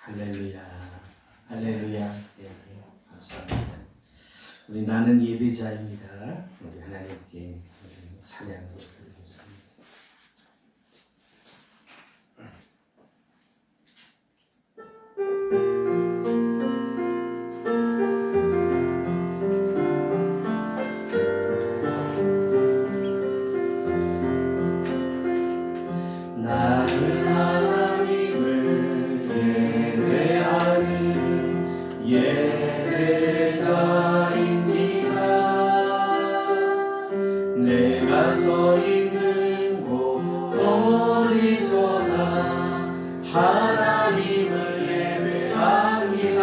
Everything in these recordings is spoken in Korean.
할렐루야, 할렐루야. 예, 감사합니다. 우리 나는 예배자입니다. 우리 하나님께 찬양을 드리겠습니다. 나는 하나님을 예배하는 예배자입니다. 내가 서 있는 곳 어디서나 하나님을 예배합니다.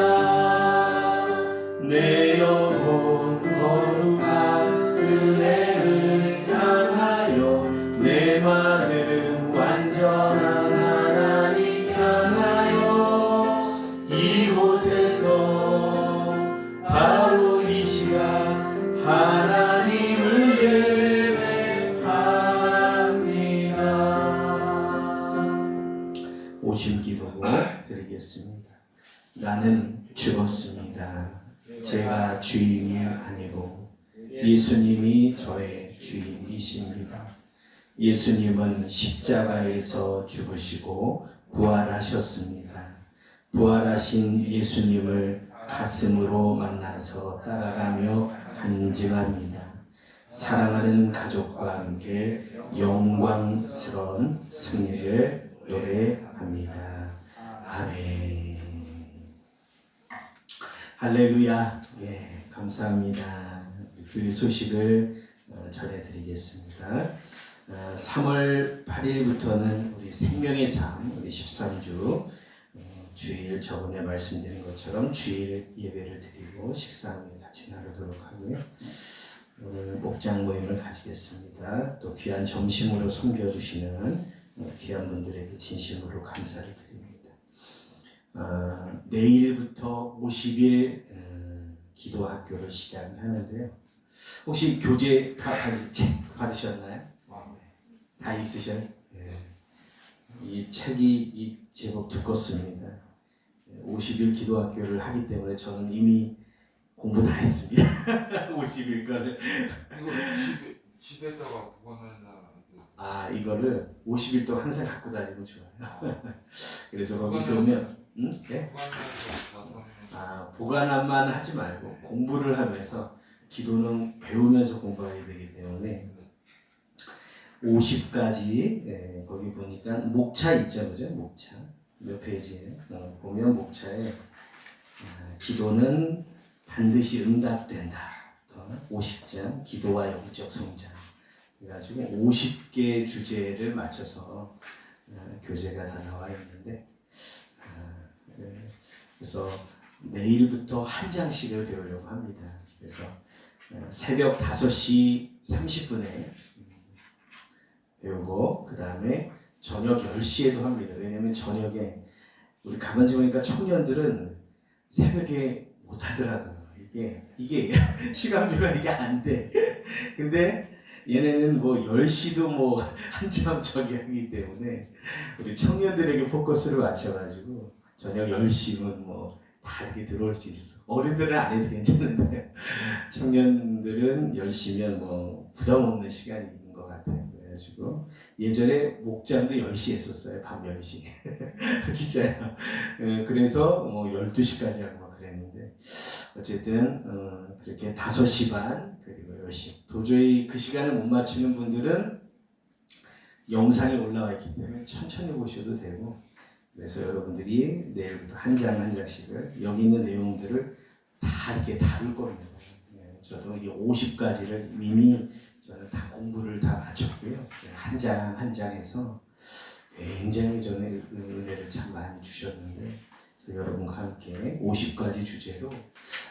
내 영혼 거룩한 은혜를 향하여 내 마음 완전한 하나님 향하여 이곳에서 바로 이 시간 하나님을 예배합니다. 오심 기도 드리겠습니다. 나는 죽었습니다. 제가 주인이 아니고 예수님이 저의 주인이십니다. 예수님은 십자가에서 죽으시고 부활하셨습니다. 부활하신 예수님을 가슴으로 만나서 따라가며 간증합니다. 사랑하는 가족과 함께 영광스러운 승리를 노래합니다. 아멘. 할렐루야. 예, 감사합니다. 교회 소식을 전해드리겠습니다. 3월 8일부터는 우리 생명의 삶, 우리 13주 주일 저번에 말씀드린 것처럼 주일 예배를 드리고 식사를 같이 나누도록 하고요. 오늘 목장 모임을 가지겠습니다. 또 귀한 점심으로 섬겨주시는 귀한 분들에게 진심으로 감사를 드립니다. 내일부터 50일 기도학교를 시작하는데요. 혹시 교재 책 받으셨나요? 다 있으셔요? 네. 이 책이 제법 두껍습니다. 50일 기도학교를 하기 때문에 저는 이미 공부 다 했습니다. 50일 거를. 이거 집에다가 보관하나? 이거를 50일 동안 항상 갖고 다니면 좋아요. 그래서 거기 보면 네? 보관만 하지 말고 공부를 하면서 기도는 배우면서 공부해야 되기 때문에 50가지 거기 보니까 목차 있죠, 그죠? 목차 몇 페이지에 보면 목차에 기도는 반드시 응답된다. 50장 기도와 영적 성장. 그래가지고 50개 주제를 맞춰서 교재가 다 나와 있는데 그래서 내일부터 한 장씩을 배우려고 합니다. 그래서 새벽 5시 30분에 배우고 그 다음에 저녁 10시에도 합니다. 왜냐하면 저녁에 우리 가만히 보니까 청년들은 새벽에 못 하더라고요. 이게 시간표가 이게 안 돼. 근데 얘네는 뭐 10시도 뭐 한참 저기 하기 때문에 우리 청년들에게 포커스를 맞춰가지고 저녁 10시면 뭐 다 이렇게 들어올 수 있어. 어른들은 안 해도 괜찮은데 청년들은 10시면 뭐 부담 없는 시간인 것 같아요. 그래가지고 예전에 목장도 10시 했었어요. 밤 10시. 진짜요. 그래서 뭐 12시까지 하고 막 그랬는데 어쨌든 그렇게 5시 반 그리고 10시 도저히 그 시간을 못 맞추는 분들은 영상이 올라와 있기 때문에 천천히 보셔도 되고 그래서 여러분들이 내일부터 한 장씩을 여기 있는 내용들을 다 이렇게 다룰 겁니다. 저도 이 50가지를 이미 저는 다 공부를 다 마쳤고요. 한 장 해서 굉장히 저는 은혜를 참 많이 주셨는데 여러분과 함께 50가지 주제로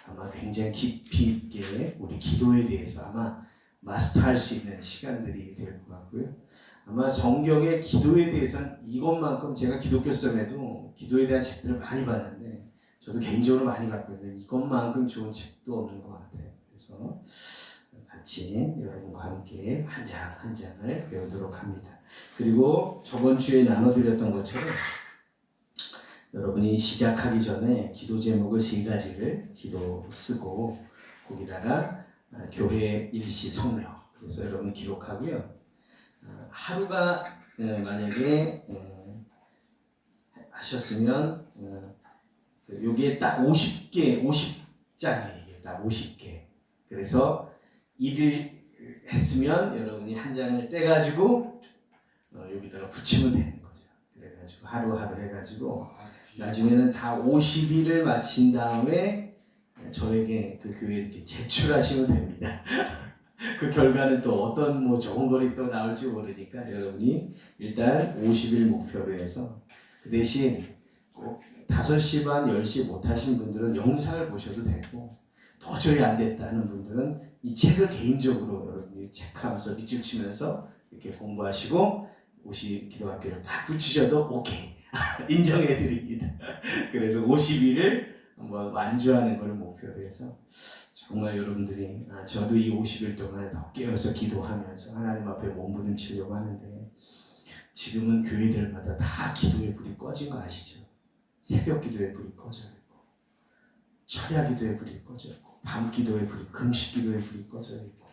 아마 굉장히 깊이 있게 우리 기도에 대해서 아마 마스터할 수 있는 시간들이 될 것 같고요. 아마 성경의 기도에 대해서는 이것만큼 제가 기독교 썸에도 기도에 대한 책들을 많이 봤는데 저도 개인적으로 많이 봤거든요. 이것만큼 좋은 책도 없는 것 같아요. 그래서 같이 여러분과 함께 한 장을 배우도록 합니다. 그리고 저번 주에 나눠드렸던 것처럼 여러분이 시작하기 전에 기도 제목을 3가지를 기도 쓰고 거기다가 교회 일시 성명, 그래서 여러분이 기록하고요. 하루가 만약에 하셨으면 여기에 딱 50장이에요. 이게 딱 50개. 그래서 일을 했으면 여러분이 한 장을 떼가지고 여기다가 붙이면 되는 거죠. 그래가지고 하루하루 해가지고 나중에는 다 50일을 마친 다음에 저에게 그 교회에 이렇게 제출하시면 됩니다. 그 결과는 또 어떤 뭐 좋은 거리 또 나올지 모르니까 여러분이 일단 50일 목표로 해서 그 대신 꼭 5시 반, 10시 못하신 분들은 영상을 보셔도 되고 도저히 안 됐다는 분들은 이 책을 개인적으로 여러분이 체크하면서 밑줄 치면서 이렇게 공부하시고 기도학교를 딱 붙이셔도 오케이 인정해 드립니다. 그래서 50일을 한번 완주하는 걸 목표로 해서 정말 여러분들이 저도 이 50일 동안 더 깨어서 기도하면서 하나님 앞에 몸부림치려고 하는데 지금은 교회들마다 다 기도의 불이 꺼진 거 아시죠? 새벽 기도의 불이 꺼져 있고 철야 기도의 불이 꺼져 있고 밤 기도의 불이 금식 기도의 불이 꺼져 있고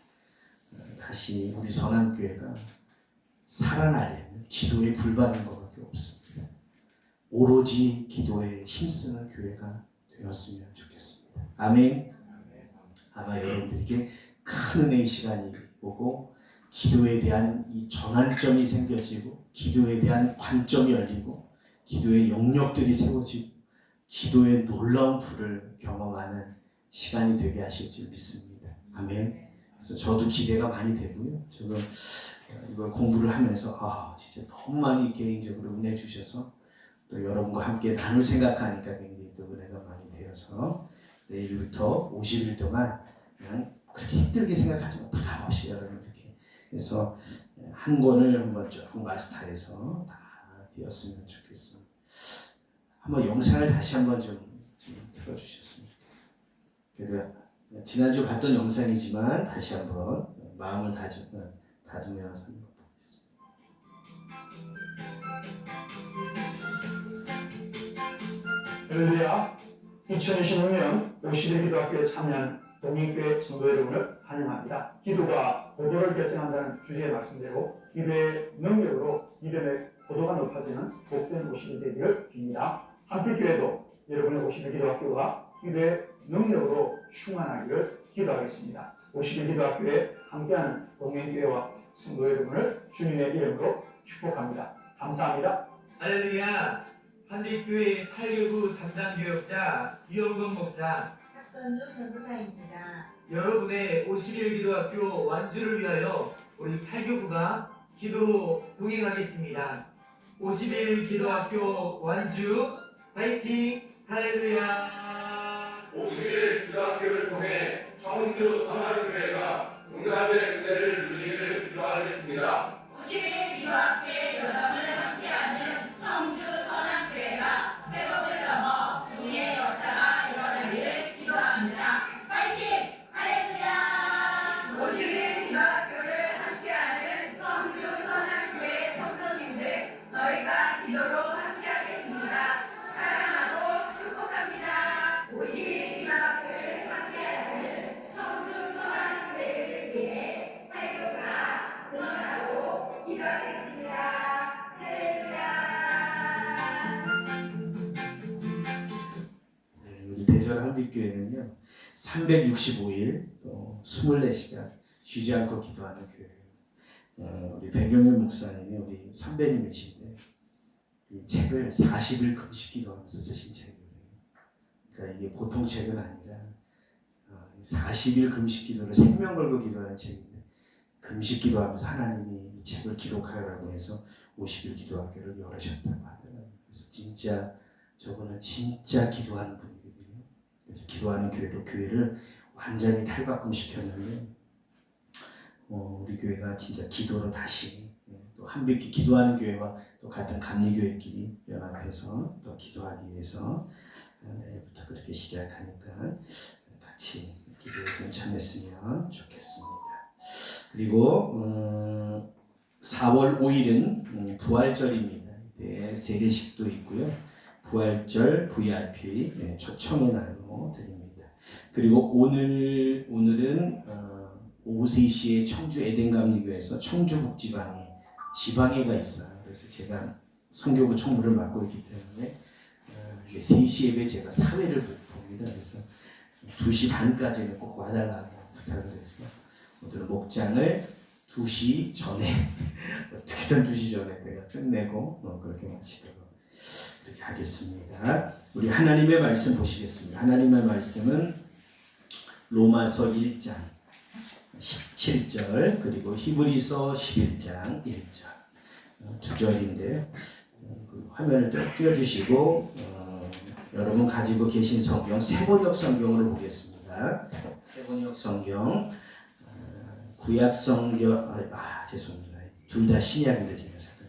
다시 우리 선한교회가 살아나려면 기도에 불 받는 것밖에 없습니다. 오로지 기도에 힘쓰는 교회가 되었으면 좋겠습니다. 아멘. 아마 여러분들에게 큰 은혜의 시간이 오고 기도에 대한 이 전환점이 생겨지고 기도에 대한 관점이 열리고 기도의 영역들이 세워지고 기도의 놀라운 불을 경험하는 시간이 되게 하실 줄 믿습니다. 아멘. 그래서 저도 기대가 많이 되고요. 저도 이걸 공부를 하면서 진짜 너무 많이 개인적으로 은혜 주셔서 또 여러분과 함께 나눌 생각하니까 굉장히 또 은혜가 많이 되어서 내일부터 50일 동안 그냥 그렇게 힘들게 생각하지 마. 부담 없이 여러분 이렇게 해서 한 권을 한번 쭉 마스터해서 다 되었으면 좋겠습니다. 한번 영상을 다시 한번 좀 틀어주셨으면 좋겠어요. 그래도 지난주 봤던 영상이지만 다시 한번 마음을 다지면서 한번 보겠습니다. 할렐루야. 2026년 50일 기도학교에 참여한 동행교회 성도 여러분을 환영합니다. 기도가 고도를 결정한다는 주제의 말씀대로 기도의 능력으로 믿음의 고도가 높아지는 복된 50일 되기를 빕니다. 한빛교회도 여러분의 50일 기도학교가 기도의 능력으로 충만하기를 기도하겠습니다. 50일 기도학교에 함께하는 동행교회와 성도 여러분을 주님의 이름으로 축복합니다. 감사합니다. 할렐루야. 한빛교회 8교구 담당교역자 유영건 목사, 박선주 전도사입니다. 여러분의 51 기도학교 완주를 위하여 우리 8교구가 기도로 동행하겠습니다. 51 기도학교 완주 파이팅! 할렐루야. 51 기도학교를 통해 청주 선한교회가 응답의 은혜를 누리기를 기도하겠습니다. 51 기도학교의 여정을 함께하는 청주 선한교회가 회복을 넘어 용의 역사가 일어나기를 기도합니다. 파이팅! 할렐루야! 51 기도학교를 함께하는 청주 선한교회 성도님들, 저희가 기도로 함께하겠습니다. 사랑하고 축복합니다. 51 기도학교를 함께하는 청주 선한교회를 위해 활교가 응원하고 기도하겠습니다. 할렐루야. 우리 대전 한빛교회는요 365일 또 24시간 쉬지 않고 기도하는 교회예요. 우리 백영현 목사님이 우리 선배님이신데 이 책을 40일 금식 기도하면서 쓰신 책이거든요. 그러니까 이게 보통 책은 아니라 40일 금식 기도를 생명 걸고 기도하는 책인데 금식 기도하면서 하나님이 이 책을 기록하라고 해서 50일 기도학교를 열으셨다고 하더라고요. 그래서 진짜 저분은 진짜 기도하는 분이거든요. 그래서 기도하는 교회로 교회를 완전히 탈바꿈시켰는데 우리 교회가 진짜 기도로 다시 또 한빛 기도하는 교회와 또 같은 감리교회끼리 연합해서 또 기도하기 위해서 내일부터 그렇게 시작하니까 같이 기도에 좀 참여했으면 좋겠습니다. 그리고 4월 5일은 부활절입니다. 이때 세례식도 있고요. 부활절 VIP 초청의 날로 드립니다. 그리고 오늘은 오후 3시에 청주 에덴감리교에서 청주북지방에 지방회가 있어요. 그래서 제가 선교부 총무를 맡고 있기 때문에 이게 3시 예배 제가 사회를 봅니다. 그래서 2시 반까지는 꼭 와달라고 부탁을 해서 오늘 목장을 2시 전에 어떻게든 2시 전에 내가 끝내고 그렇게 마치도록 그렇게 하겠습니다. 우리 하나님의 말씀 보시겠습니다. 하나님의 말씀은 로마서 1장 17절 그리고 히브리서 11장 1절 두 절인데요. 그 화면을 띄워주시고 여러분 가지고 계신 성경 세번역 성경을 보겠습니다. 세번역 성경 구약 성경 죄송합니다. 둘 다 신약인데 제가 잠깐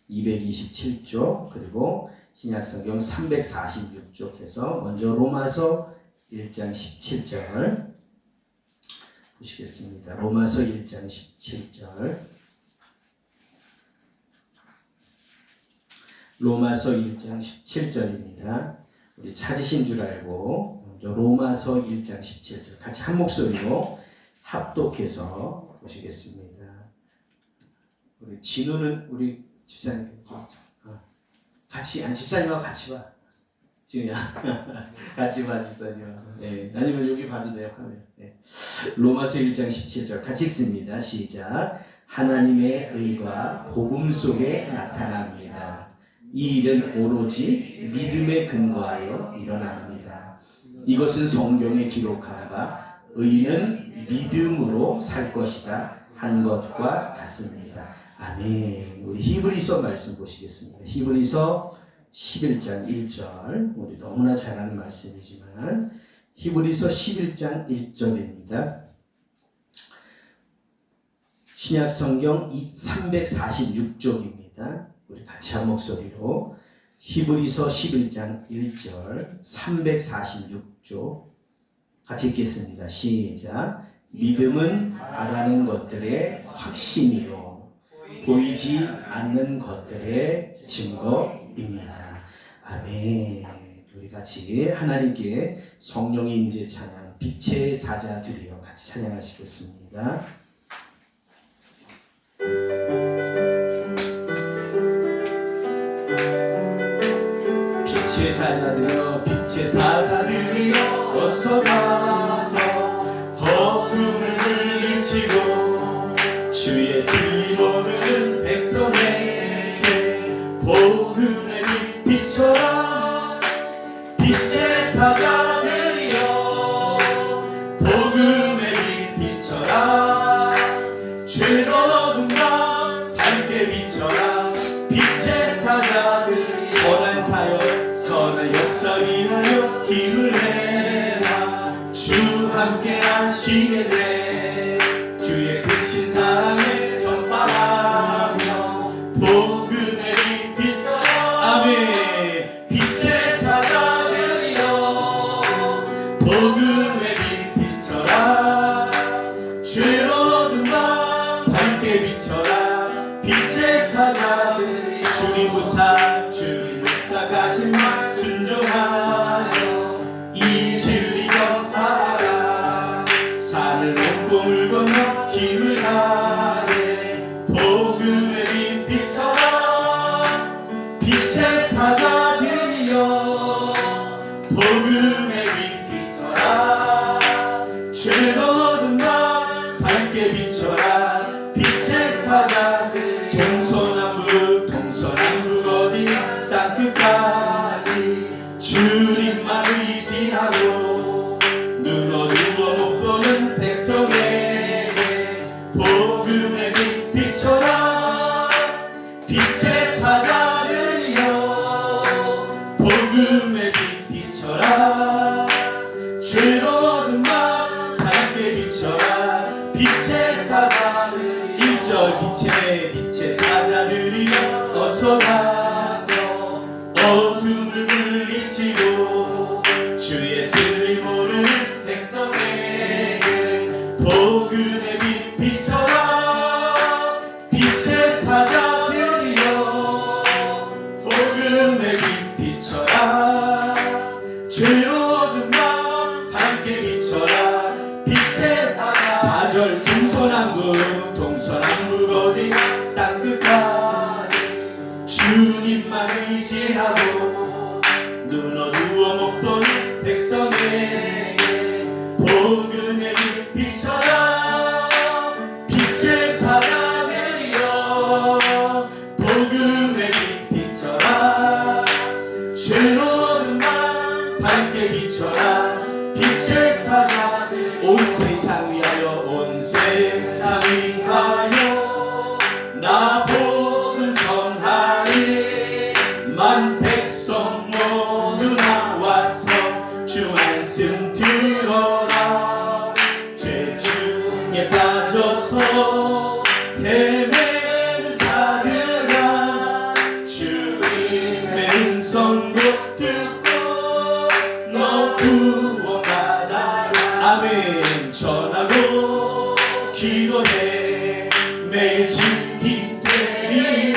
227쪽 그리고 신약 성경 346쪽 해서 먼저 로마서 1장 17절 보시겠습니다. 로마서 1장 17절 로마서 1장 17절입니다. 우리 찾으신 줄 알고 먼저 로마서 1장 17절 같이 한 목소리로 합독해서 보시겠습니다. 우리 진우는 우리 집사님 같이 집사님하고 같이 봐. 진우야 같이 봐 집사님하고. 네. 아니면 여기 봐도 돼요 화면. 네. 로마서 1장 17절 같이 읽습니다. 시작. 하나님의 의가 복음 속에 나타납니다. 이 일은 오로지 믿음에 근거하여 일어납니다. 이것은 성경에 기록한 바 의인은 믿음으로 살 것이다 한 것과 같습니다. 아멘. 우리 히브리서 말씀 보시겠습니다. 히브리서 11장 1절 우리 너무나 잘 아는 말씀이지만 히브리서 11장 1절입니다. 신약 성경 346쪽입니다. 우리 같이 한 목소리로 히브리서 11장 1절 346쪽 같이 읽겠습니다. 시작. 믿음은 말하는 것들의 확신이요 보이지 않는 것들의 증거입니다. 아멘. 우리 같이 하나님께 성령의 임재 찬양 빛의 사자 드리어 같이 찬양하시겠습니다. 빛의 사자들여 빛의 사자들여 어서 가서 어둠을 물리치고 주의 진리 모르는 백성에게 복음의 빛 비춰라. 빛의 사자들여 복음의 빛 비춰라. 죄로 어둠 가 밝게 비춰라. 빛의 사자들 선한 사역 선한 역사 위하여 힘을 내라. 주 함께 하시겠네. 주의 크신 사랑을 전파하며 복음의 빛 비춰라. 아멘. 빛의 사자들이여 복음의 빛 비춰라. 죄로 어둠 밤 밝게 비춰라. 빛의 사자들 주님부터 가신 말 순종하여 이 진리 전파하라. 산을 넘고 물 건너 힘을 다해 복음의 빛 비춰라. 빛의 사자들이여 복음의 빛 비춰라. 죄로 어둠 밤 밝게 비춰라. 빛의 사자들 동서남북 어디 땅끝까지 주님만 의지하고 눈 어두워 못 보는 백성에게 복음의 빛 비춰라. 빛의 사자들이여 복음의 빛 비춰라. 죄로 어둠 밤 밝게 비춰라. 빛의 사자들 1절 빛의 사자들이여 어서 가서 어둠을 물리치고 주의 진리 모르는 백성에게 복음의 빛 비춰라. 빛의 사자들이여 복음의 빛 비춰라 죄로든 맘 밝게 비춰라 빛의 사절 동서남북 어디 땅끝까지 주님만 의지하고 눈 어두워 못 본 백성에게 복음의 빛 비춰라 빛의 사자들이여 복음의 빛 비춰라 죄로운 맘 밝게 비춰라 빛의 사자들 온 세상 위하여 온 세상 위하여 나 복음 전하리 만 백성 모두 나와서 주 말씀 들어라 죄 중에 빠져서 헤매는 자들아 주님의 음성 곧 듣고 너 구원받아라 아멘 전하고 기도해 매일 증인되리라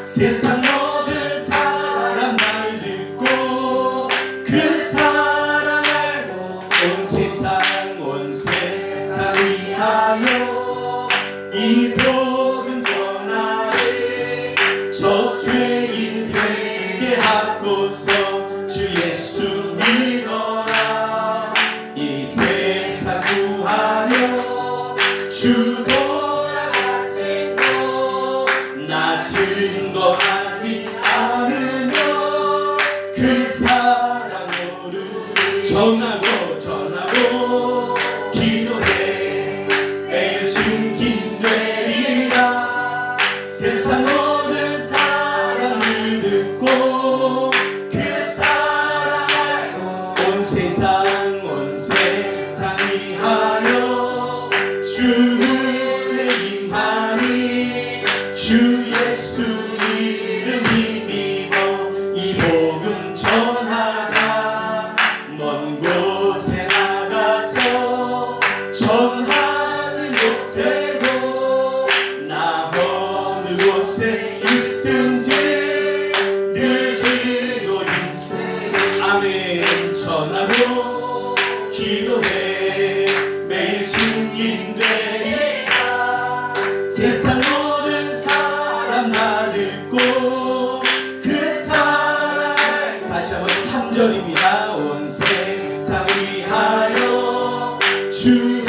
세상 모든 사람 말 듣고 그 사랑 알고 온 세상 위하여 이 복음 전하리 저 죄인 회개하고서 주 예수 믿어라 이 세상 구하려 주 돌아가시고 나 증거하지 않으며 그 사랑 모르고 전하고 기도해 매일 증인되리라 세상 모든 사람을 듣고 그 사랑 알고 온 세상 위하여 주의 임하니 주 예수 이름 힘입어 이 복음 전하자 먼 곳에 나가서 전하지 못해도 나 어느 곳에 있든지 늘 기도 힘쓰고 아멘 전하고 기도해 매일 증인되리라 세상 모든 사람 나 듣고 그 사랑 다시 한번 3절입니다 온 세상 위하여 주의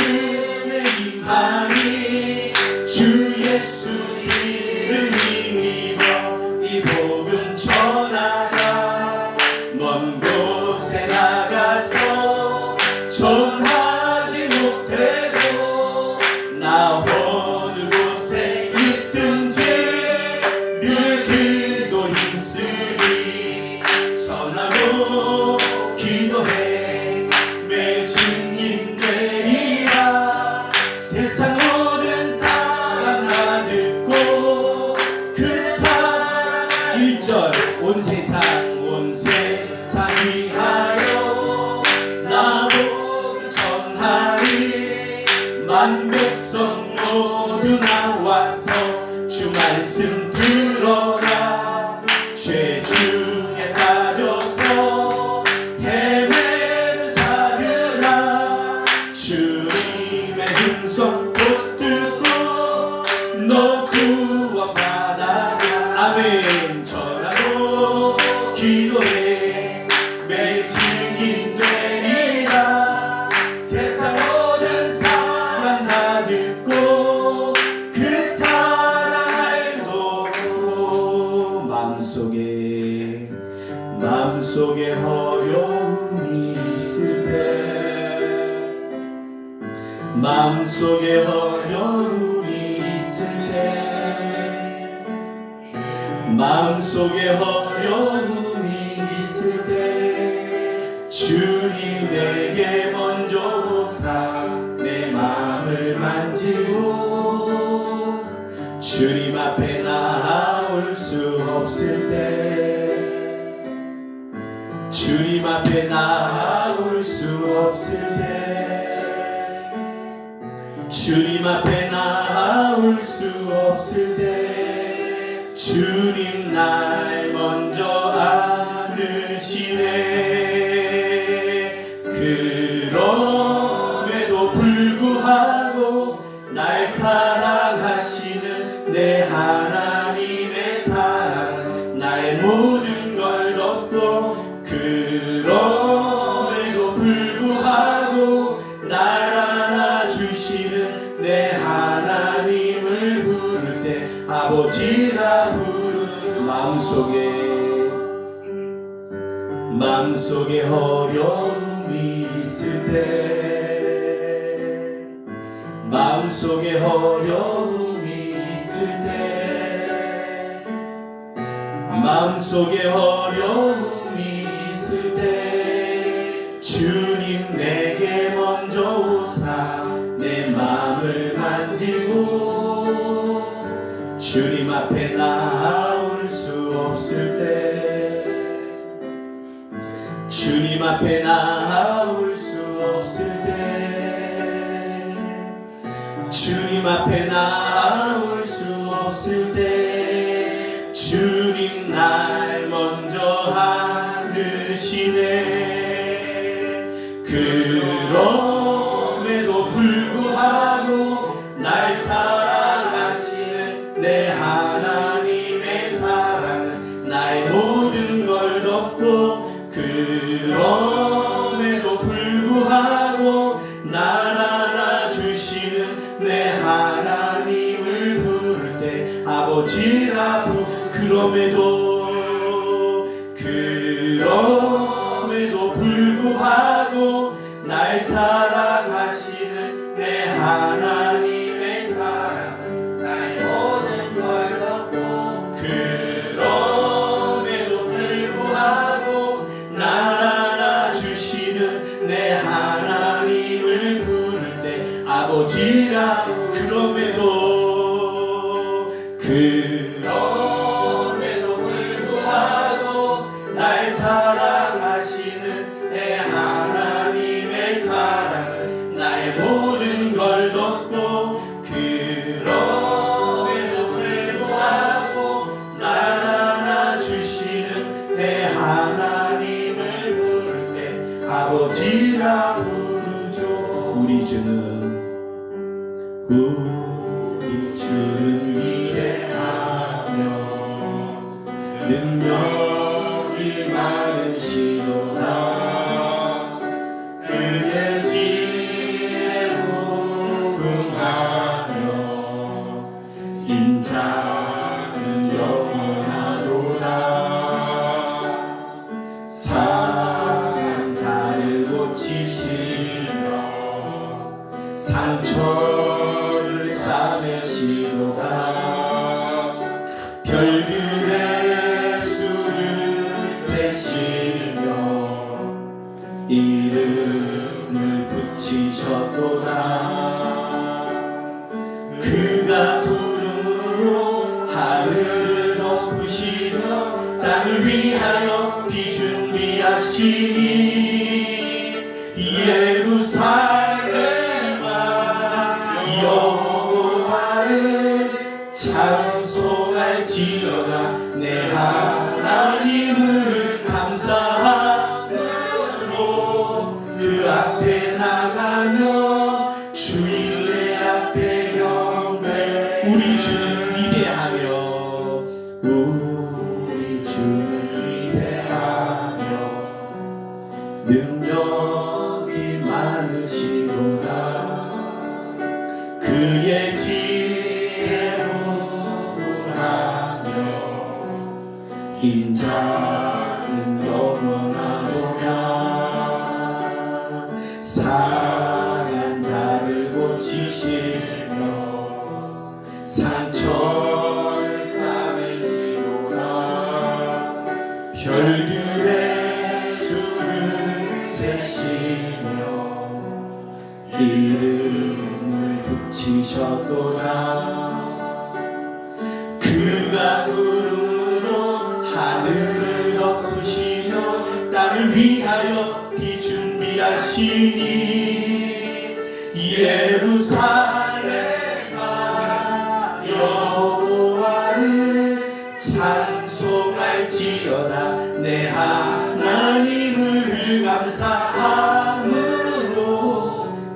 임하니 주 예수 이름 힘입어 이 복음 전하자 먼 곳에 나가서 전하지 못해도 나 어느 곳에 있든지 늘 기도 힘쓰리 전하고 기도해 매일 증인되리라 세상 모든 사람 나 듣고 그 사랑 1절 온 세상 위하여 나 복음 전하리 만 백성 모두 나와서 주 말씀 들어라 죄 중에 빠져서 헤매는 자들아 주님의 음성 곧 듣고 너 구원받아라 아멘 전하고 기도해 매일 증인되리라 세상 모든 사람 다 듣고 그 사랑 알고 마음속에 어려움이 있을 때 마음속에 어려움이 있을 때 마음속에 어려움이 있을 때 주님 내게 먼저 오사 내 마음을 만지고 주님 앞에 나아올 수 없을 때 주님 앞에 나아올 수 없을 때 주님 앞에 나아올 수 없을 때 주님 날 먼저 마음속에 어려움이 있을 때, 마음속에 어려움이 있을 때, 마음속에 어려움이 있을 때, 주님 내게 먼저 오사 내 마음을 만지고, 주님 앞에 나아올 수 없을 때, 주님 앞에 나아올 수 없을 때, 주님 앞에 나아올 수 없을 때, 주님 날 먼저 안으시네. 그럼에도 불구하고 날 사랑하시는 내 하나님의 사랑은 나의 모든 걸 덮고, 그럼에도 불구하고 날 안아주시는 내 하나님을 부를 때 아버지라 그럼에도 불구하고 날 사랑하시는 내 하나님의 사랑은 나의 모든 걸 덮고, 그럼에도 불구하고 날 안아주시는 내 하나님을 부를 때 아버지라. 그럼에도 불구하고 날 사랑하시는 내 하나님의 사랑은 나의 모든 걸 덮고, 그럼에도 불구하고 날 안아주시는 내 하나님을 부를 때 아버지라 부르죠. 우리 주는 위대하며 능력이 많으시도다. 그의 지혜 무궁하며 인자는 영원하도다. 상한 자를 고치시며 상처를 싸매시도다. 별들의 수를 세시며 이름을 붙이셨도다. 그가 구름으로 하늘을 덮으시며 땅을 위하여 비 준비하시니, 예루살렘아 여호와를 찬송할지어다. 내 하나님을 감사함으로 그 앞에 나가며 주인의 앞에 경배. 우리 주는 위대하며, 우리 주는 위대하며 능력이 많으시도다. 그의 지혜 무궁하며 인자는 영원하도다. 상한 자들 고치시며 상처를 싸매시도다. 별들의 수를 세시며 이름을 붙이셨도다. 그가 구름으로 하늘을 덮으시며 땅을 위하여 비 준비하시니, 예루살렘아 여호와를 찬송할지어다. 내 하나님을 감사함으로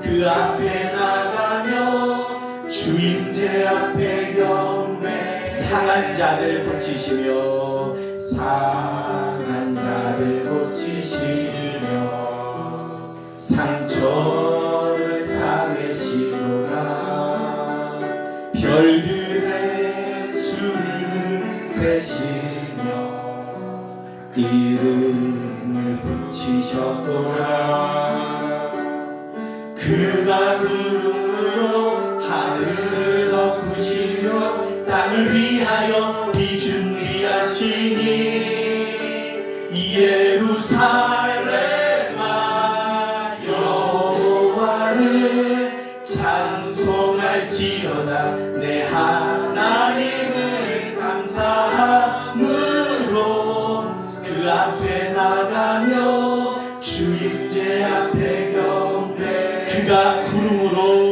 그 앞에 나가며 주임제 앞에 경배. 상한 자들 고치시며 상한 자들 고치시며 상처를 싸매시도다. 별들의 수를 세시며 이름을 붙이셨도다. 그가 구름으로 하늘을 덮으시며 땅을 위하여 비 준비하시니 예루살렘아 여호와를 찬송할지어다. 내 하나님을 감사함으로 그 앞에 나가며 주임제 앞에 경배. 그가 구름으로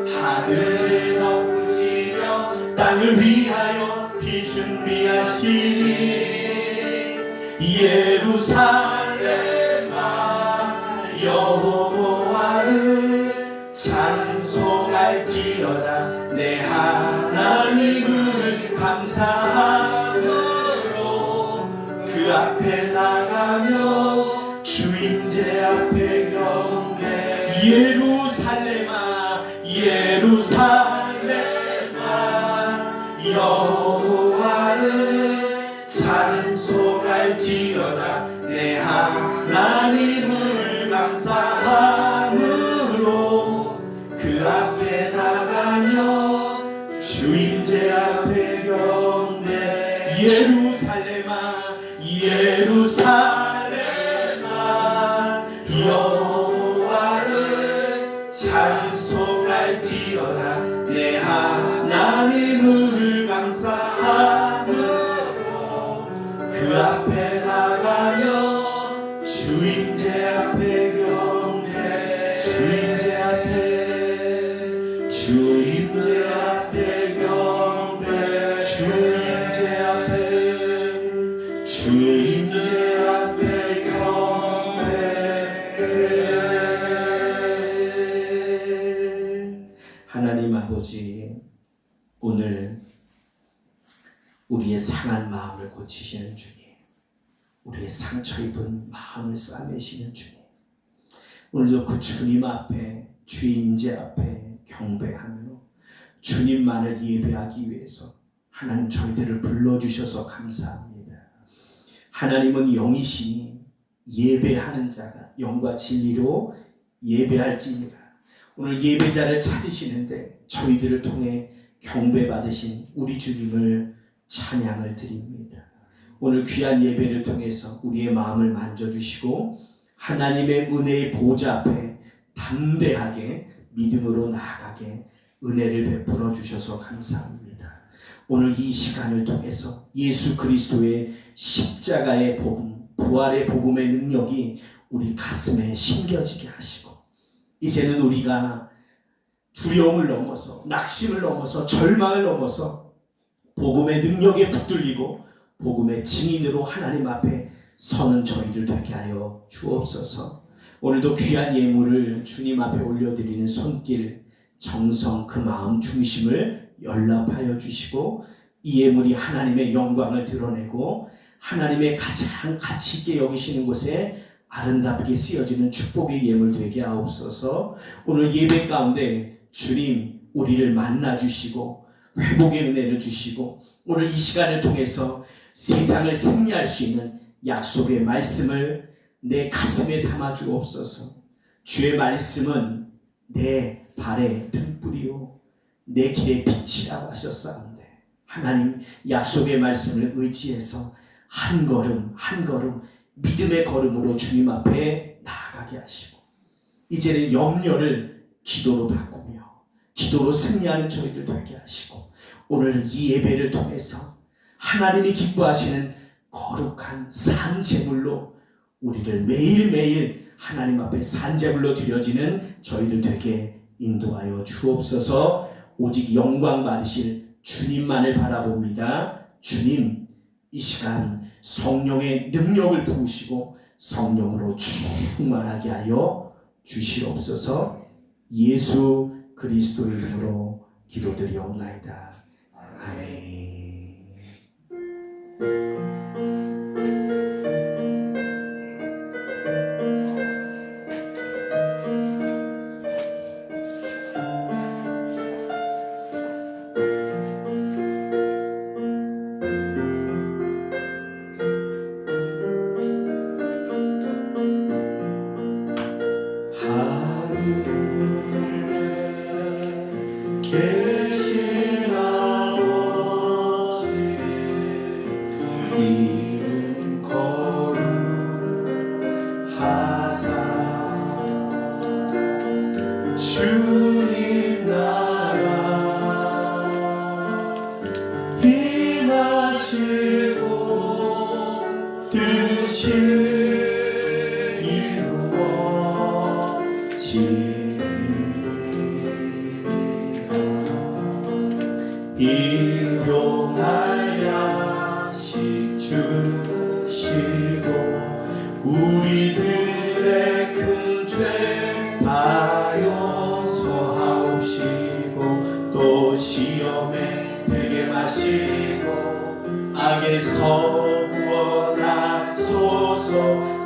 하늘을 덮으시며 땅을 위하여 비 준비하시니 예루살렘아 여호와를 찬송할지어다. 내 하나님을 감사함으로 그 앞에 나가며 주임제 앞에 경배. 예루살렘아 여호와를 찬송할지어다. 내 하나님을 감사함으로 그 앞에 나가며 주임제 앞에 경배. 예루살렘아 여호와를 찬송할지어다. 내 하나님을 감사함으로 그 앞에 나가며 주임제 앞에 경배. 주임제 앞에 경배. 주임제 앞에 경배. 하나님 아버지, 오늘 우리의 상한 마음을 고치시는 주님, 우리의 상처 입은 마음을 싸매시는 주님, 오늘도 그 주님 앞에, 주임제 앞에 경배하며 주님만을 예배하기 위해서 하나님 저희들을 불러주셔서 감사합니다. 하나님은 영이시니 예배하는 자가 영과 진리로 예배할지니라. 오늘 예배자를 찾으시는데 저희들을 통해 경배받으신 우리 주님을 찬양을 드립니다. 오늘 귀한 예배를 통해서 우리의 마음을 만져주시고 하나님의 은혜의 보좌 앞에 담대하게 믿음으로 나아가게 은혜를 베풀어 주셔서 감사합니다. 오늘 이 시간을 통해서 예수 그리스도의 십자가의 복음, 부활의 복음의 능력이 우리 가슴에 심겨지게 하시고 이제는 우리가 두려움을 넘어서 낙심을 넘어서 절망을 넘어서 복음의 능력에 붙들리고 복음의 증인으로 하나님 앞에 서는 저희들 되게 하여 주옵소서. 오늘도 귀한 예물을 주님 앞에 올려드리는 손길, 정성, 그 마음 중심을 연락하여 주시고 이 예물이 하나님의 영광을 드러내고 하나님의 가장 가치 있게 여기시는 곳에 아름답게 쓰여지는 축복의 예물 되게 하옵소서. 오늘 예배 가운데 주님 우리를 만나주시고 회복의 은혜를 주시고 오늘 이 시간을 통해서 세상을 승리할 수 있는 약속의 말씀을 내 가슴에 담아 주옵소서. 주의 말씀은 내 발의 등불이요 내 길의 빛이라고 하셨사온데 하나님 약속의 말씀을 의지해서 한 걸음 한 걸음 믿음의 걸음으로 주님 앞에 나아가게 하시고 이제는 염려를 기도로 바꾸며 기도로 승리하는 저희들 되게 하시고 오늘 이 예배를 통해서 하나님이 기뻐하시는 거룩한 산제물로 우리를 매일매일 하나님 앞에 산제물로 드려지는 저희들 되게 인도하여 주옵소서. 오직 영광 받으실 주님만을 바라봅니다. 주님 이 시간 성령의 능력을 부으시고 성령으로 충만하게 하여 주시옵소서. 예수 그리스도의 이름으로 기도드리옵나이다. 아멘. 이름 거룩하사 주님 나라 임하시고 뜻이 이루어지리라 일용할 양식 주시고 우리들의 큰 죄 다 용서하옵시고 또 시험에 들게 마시고 악에서 구원하소서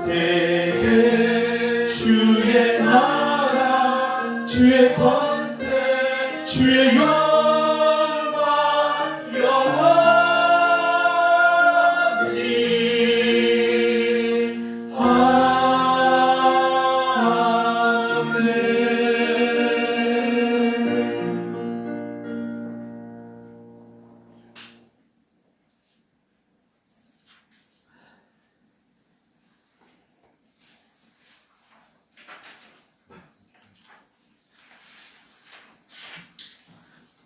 되게 주의 나라 주의 권세 주의 영광 영원히 아멘.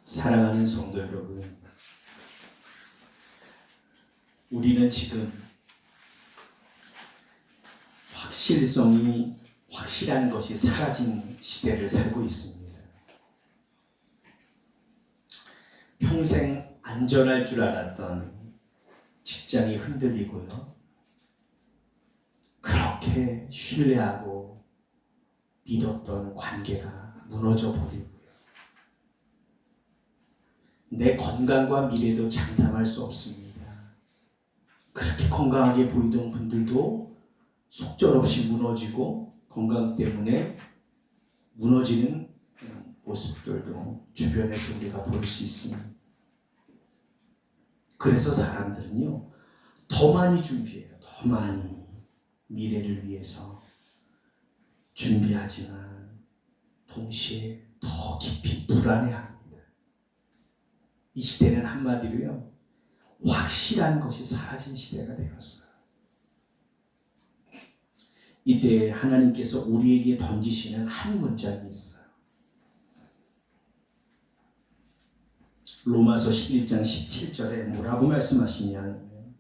사랑하는 성도 여러분, 우리는 지금 확실한 것이 사라진 시대를 살고 있습니다. 평생 안전할 줄 알았던 직장이 흔들리고요. 그렇게 신뢰하고 믿었던 관계가 무너져 버리고 내 건강과 미래도 장담할 수 없습니다. 그렇게 건강하게 보이던 분들도 속절없이 무너지고 건강 때문에 무너지는 모습들도 주변에서 우리가 볼 수 있습니다. 그래서 사람들은요, 더 많이 준비해요. 더 많이 미래를 위해서 준비하지만 동시에 더 깊이 불안해합니다. 이 시대는 한마디로요, 확실한 것이 사라진 시대가 되었어요. 이때 하나님께서 우리에게 던지시는 한 문장이 있어요. 로마서 11장 17절에 뭐라고 말씀하시냐면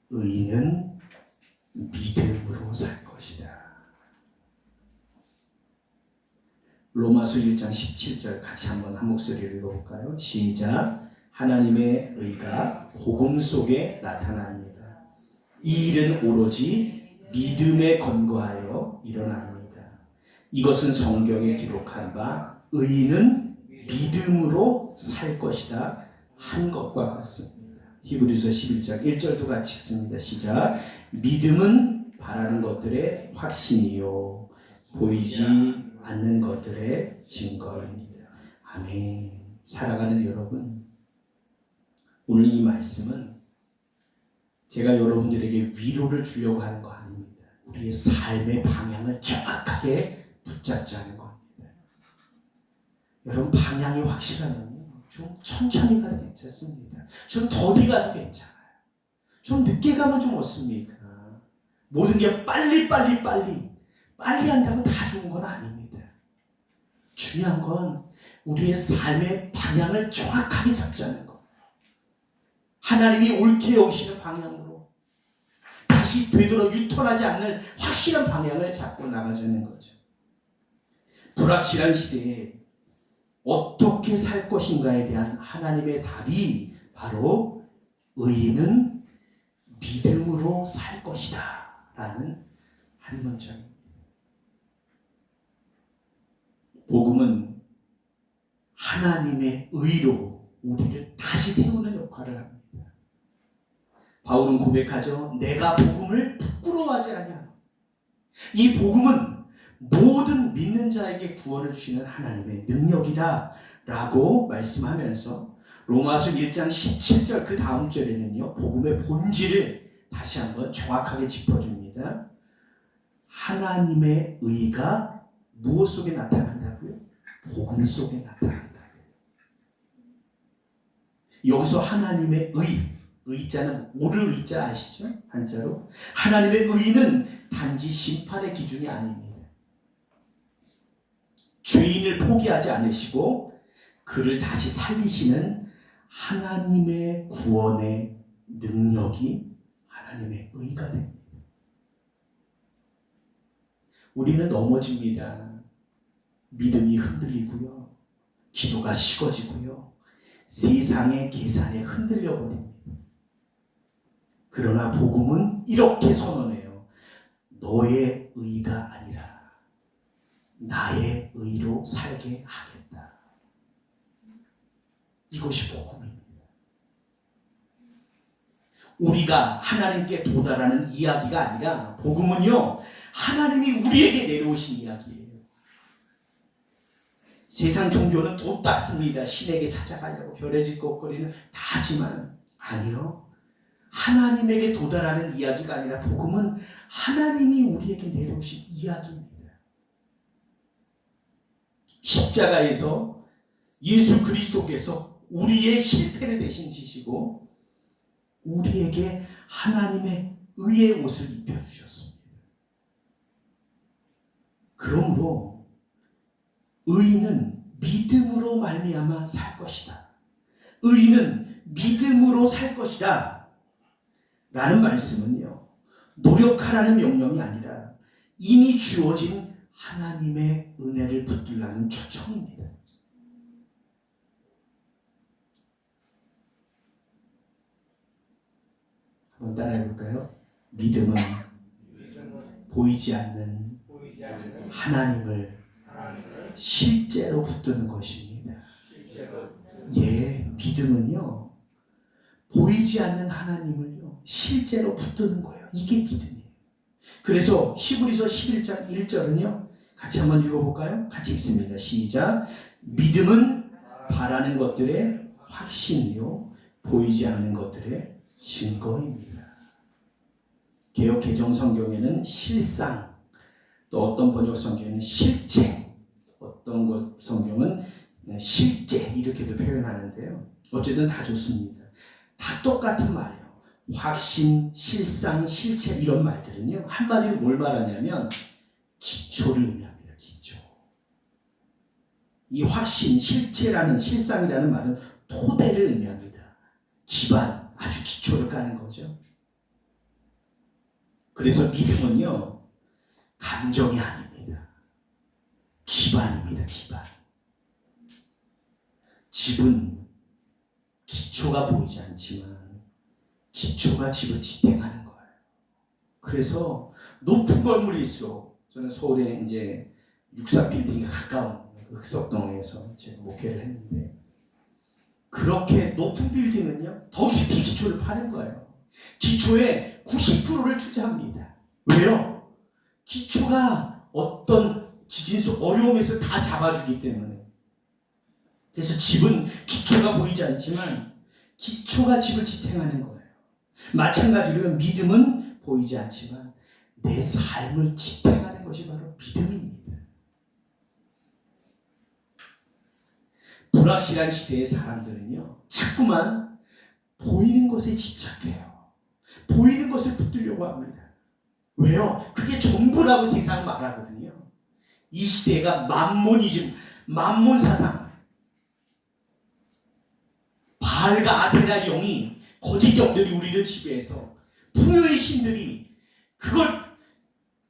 의인은 믿음으로 살 것이다. 로마서 1장 17절 같이 한번 한 목소리를 읽어볼까요? 시작. 하나님의 의가 복음 속에 나타납니다. 이 일은 오로지 믿음에 근거하여 일어납니다. 이것은 성경에 기록한 바 의인은 믿음으로 살 것이다 한 것과 같습니다. 히브리서 11장 1절도 같이 읽습니다. 시작. 믿음은 바라는 것들의 확신이요 보이지 않는 것들의 증거입니다. 아멘. 사랑하는 여러분, 오늘 이 말씀은 제가 여러분들에게 위로를 주려고 하는 거 아닙니다. 우리의 삶의 방향을 정확하게 붙잡자는 겁니다. 여러분, 방향이 확실하면요, 좀 천천히 가도 괜찮습니다. 좀 더디 가도 괜찮아요. 좀 늦게 가면 좀 어떻습니까? 모든 게 빨리 한다고 다 좋은 건 아닙니다. 중요한 건 우리의 삶의 방향을 정확하게 잡자는 것. 하나님이 옳게 여기시는 방향으로 다시 되돌아 유턴하지 않는 확실한 방향을 잡고 나가자는 거죠. 불확실한 시대에 어떻게 살 것인가에 대한 하나님의 답이 바로 의인은 믿음으로 살 것이다 라는 한 문장입니다. 복음은 하나님의 의로 우리를 다시 세우는 역할을 합니다. 바울은 고백하죠. 내가 복음을 부끄러워하지 아니하노. 이 복음은 모든 믿는 자에게 구원을 주시는 하나님의 능력이다 라고 말씀하면서 로마서 1장 17절 그 다음 절에는요, 복음의 본질을 다시 한번 정확하게 짚어줍니다. 하나님의 의가 무엇 속에 나타난다고요? 복음 속에 나타난다고요. 여기서 하나님의 의, 의자는 오를 의자 아시죠? 한자로. 하나님의 의는 단지 심판의 기준이 아닙니다. 죄인을 포기하지 않으시고 그를 다시 살리시는 하나님의 구원의 능력이 하나님의 의가 됩니다. 우리는 넘어집니다. 믿음이 흔들리고요. 기도가 식어지고요. 세상의 계산에 흔들려 버립니다. 그러나 복음은 이렇게 선언해요. 너의 의가 아니라 나의 의로 살게 하겠다. 이것이 복음입니다. 우리가 하나님께 도달하는 이야기가 아니라 복음은요, 하나님이 우리에게 내려오신 이야기예요. 세상 종교는 돈 닦습니다. 신에게 찾아가려고 별의 짓거리는 다 하지만 아니요. 하나님에게 도달하는 이야기가 아니라 복음은 하나님이 우리에게 내려오신 이야기입니다. 십자가에서 예수 그리스도께서 우리의 실패를 대신 지시고 우리에게 하나님의 의의 옷을 입혀주셨습니다. 그러므로 의인은 믿음으로 말미암아 살 것이다. 의인은 믿음으로 살 것이다. 라는 말씀은요, 노력하라는 명령이 아니라 이미 주어진 하나님의 은혜를 붙들라는 초청입니다. 한번 따라해 볼까요? 믿음은 보이지 않는 하나님을 실제로 붙드는 것입니다. 예, 믿음은요, 보이지 않는 하나님을요, 실제로 붙드는 거예요. 이게 믿음이에요. 그래서 히브리서 11장 1절은요, 같이 한번 읽어볼까요? 같이 읽습니다. 시작. 믿음은 바라는 것들의 확신이요, 보이지 않는 것들의 증거입니다. 개역 개정 성경에는 실상, 또 어떤 번역 성경에는 실체, 어떤 것 성경은 실제 이렇게도 표현하는데요. 어쨌든 다 좋습니다. 다 똑같은 말이에요. 확신, 실상, 실체 이런 말들은요, 한마디로 뭘 말하냐면 기초를 의미합니다. 기초. 이 확신, 실체라는, 실상이라는 말은 토대를 의미합니다. 기반, 아주 기초를 까는 거죠. 그래서 믿음은요, 감정이 아닙니다. 기반입니다. 기반. 집은 기초가 보이지 않지만 기초가 집을 지탱하는 거예요. 그래서 높은 건물일수록, 저는 서울에 이제 63빌딩이 가까운 흑석동에서 제가 목회를 했는데, 그렇게 높은 빌딩은요, 더 깊이 기초를 파는 거예요. 기초에 90%를 투자합니다. 왜요? 기초가 어떤 지진수 어려움에서 다 잡아주기 때문에. 그래서 집은 기초가 보이지 않지만 기초가 집을 지탱하는 거예요. 마찬가지로 믿음은 보이지 않지만 내 삶을 지탱하는 것이 바로 믿음입니다. 불확실한 시대의 사람들은요, 자꾸만 보이는 것에 집착해요. 보이는 것을 붙들려고 합니다. 왜요? 그게 전부라고 세상 말하거든요. 이 시대가 만몬이즘, 만몬 사상, 바알과 아세라 영이, 거짓 영들이 우리를 지배해서 풍요의 신들이 그걸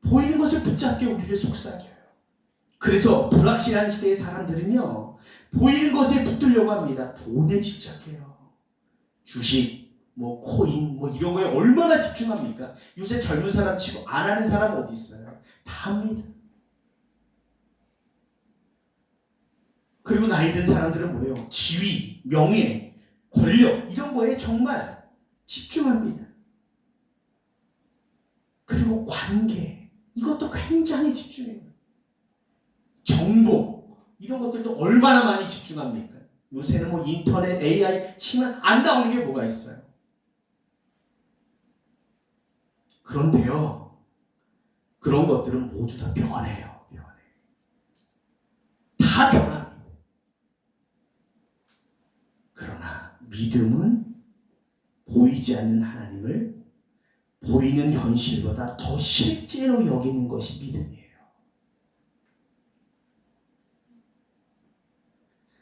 보이는 것을 붙잡게 우리를 속삭여요. 그래서 불확실한 시대의 사람들은요, 보이는 것에 붙들려고 합니다. 돈에 집착해요. 주식, 뭐 코인, 뭐 이런 거에 얼마나 집중합니까? 요새 젊은 사람 치고 안 하는 사람 어디 있어요? 다 합니다. 그리고 나이 든 사람들은 뭐예요? 지위, 명예, 권력 이런 거에 정말 집중합니다. 그리고 관계, 이것도 굉장히 집중해요. 정보, 이런 것들도 얼마나 많이 집중합니까? 요새는 뭐 인터넷, AI 치면 안 나오는 게 뭐가 있어요? 그런데요, 그런 것들은 모두 다 변해요. 다 변합니다. 그러나 믿음은 보이지 않는 하나님을 보이는 현실보다 더 실제로 여기는 것이 믿음이에요.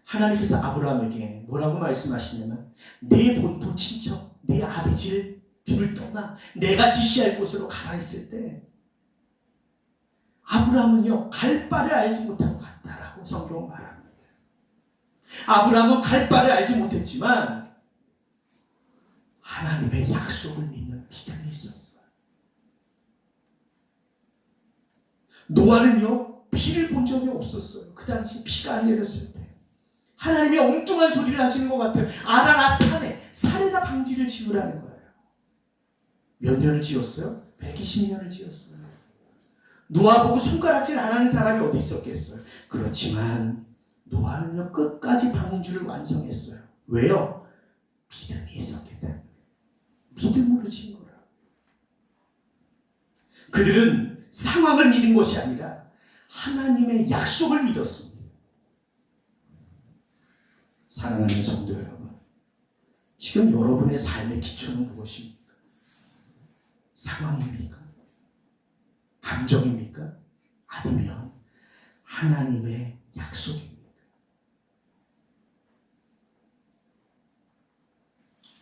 하나님께서 아브라함에게 뭐라고 말씀하시냐면 내 본토 친척, 내 아버지를 뒤를 떠나 내가 지시할 곳으로 가라 했을 때 아브라함은요 갈 바를 알지 못하고 갔다라고 성경은 말합니다. 아브라함은 갈 바를 알지 못했지만 하나님의 약속을 믿는 믿음이 있었어요. 노아는요 비를 본 적이 없었어요. 그 당시 비가 안 내렸을 때 하나님이 엉뚱한 소리를 하시는 것 같아요. 아라라 산에다 방지를 지으라는 거예요. 몇 년을 지었어요? 120년을 지었어요. 노아 보고 손가락질 안 하는 사람이 어디 있었겠어요? 그렇지만 노아는요 끝까지 방주를 완성했어요. 왜요? 믿음이 있었기 때문에. 믿음으로 지은 거라. 그들은 상황을 믿은 것이 아니라 하나님의 약속을 믿었습니다. 사랑하는 성도 여러분, 지금 여러분의 삶의 기초는 무엇입니까? 상황입니까? 감정입니까? 아니면 하나님의 약속입니까?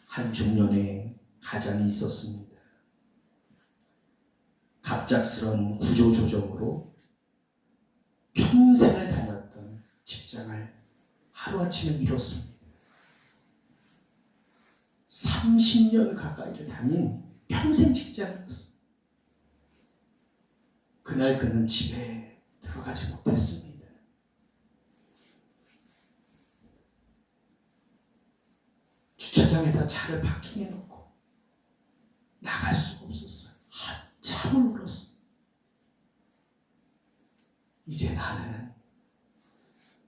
한 중년에 가장이 있었습니다. 갑작스런 구조조정으로 평생을 다녔던 직장을 하루아침에 잃었습니다. 30년 가까이를 다닌 평생 직장이었어요. 그날 그는 집에 들어가지 못했습니다. 주차장에다 차를 파킹해 놓고 나갈 수가 없었어요. 한참을 울었어요. 이제 나는